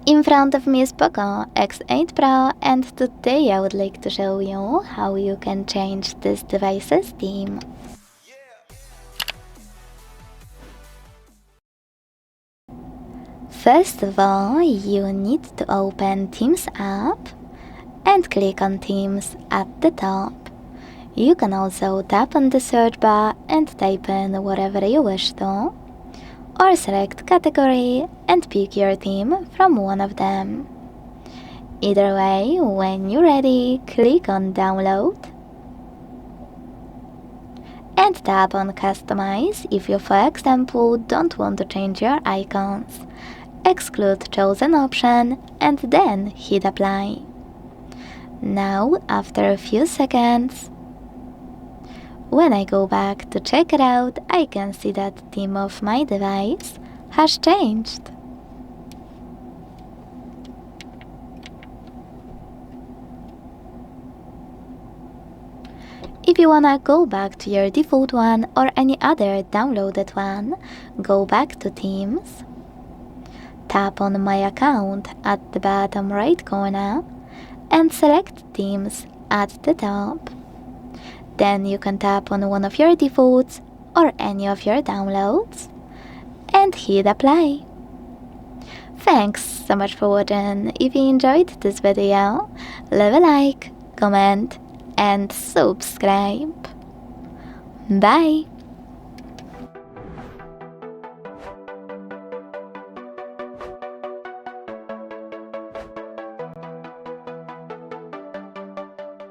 In front of me is POCO X8 Pro, and today I would like to show you how you can change this device's theme. First of all, you need to open Themes app and click on Themes at the top. You can also tap on the search bar and type in whatever you wish to, or select category and pick your theme from one of them. Either way, when you're ready, click on download and tap on customize if you, for example, don't want to change your icons. Exclude chosen option and then hit apply. Now, after a few seconds, when I go back to check it out, I can see that the theme of my device has changed. If you wanna go back to your default one or any other downloaded one, go back to Themes, tap on My Account at the bottom right corner, and select Themes at the top. Then you can tap on one of your defaults or any of your downloads and hit apply. Thanks so much for watching. If you enjoyed this video, leave a like, comment and subscribe. Bye!